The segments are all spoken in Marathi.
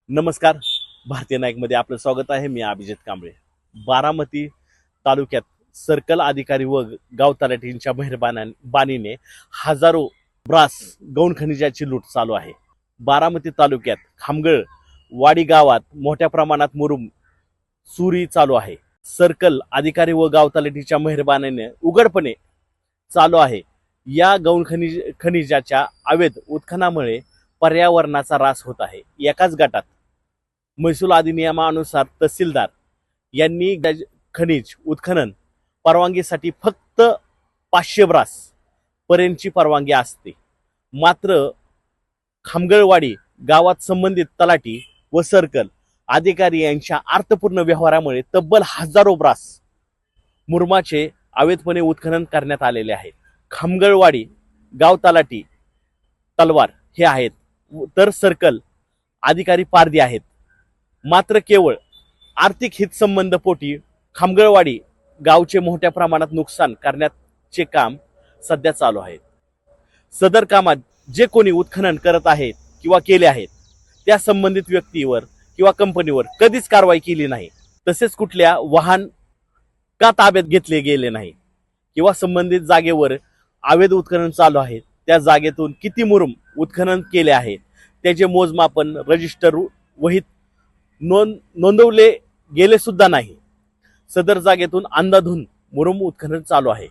नमस्कार. भारतीय नाईकमध्ये आपलं स्वागत आहे. मी अभिजित कांबळे. बारामती तालुक्यात सर्कल अधिकारी व गाव तलाठींच्या मेहरबानीने हजारो ब्रास गौण खनिजाची लूट चालू आहे. बारामती तालुक्यात खामगळ वाडी गावात मोठ्या प्रमाणात मुरुम चोरी चालू आहे. सर्कल अधिकारी व गाव तलाठीच्या मेहरबानीने उघडपणे चालू आहे. या गौण खनिजाच्या अवैध उत्खननामुळे पर्यावरणाचा ऱ्हास होत आहे. एकाच गटात महसूल अधिनियमानुसार तहसीलदार यांनी खनिज उत्खनन परवानगीसाठी फक्त 500 ब्रास पर्यंतची परवानगी असते. मात्र खामगळवाडी गावात संबंधित तलाठी व सर्कल अधिकारी यांच्या अर्थपूर्ण व्यवहारामुळे तब्बल हजारो ब्रास मुरुमाचे अवैधपणे उत्खनन करण्यात आलेले आहे. खामगळवाडी गाव तलाठी तलवार हे आहेत, तर सर्कल अधिकारी पारधी आहेत. मात्र केवळ आर्थिक हितसंबंध पोटी खामगळवाडी गावचे मोठ्या प्रमाणात नुकसान करण्याचे काम सध्या चालू आहे. सदर कामात जे कोणी उत्खनन करत आहेत किंवा केले आहेत त्या संबंधित व्यक्तीवर किंवा कंपनीवर कधीच कारवाई केली नाही. तसेच कुठल्या वाहन का ताब्यात घेतले गेले नाही किंवा संबंधित जागेवर अवैध उत्खनन चालू आहे त्या जागेतून किती मुरुम उत्खनन केले आहे त्याचे मोजमापन रजिस्टर वहीत नोंदवले गेले सुद्धा नाही. सदर जागेतून अंधाधुंद मुरुम उत्खनन चालू आहे.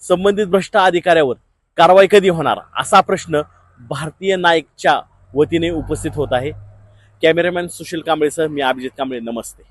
संबंधित भ्रष्ट अधिकाऱ्यावर कारवाई कधी होणार असा प्रश्न भारतीय नाईकच्या वतीने उपस्थित होत आहे. कॅमेरामॅन सुशील कांबळेसह मी अभिजित कांबळे. नमस्ते.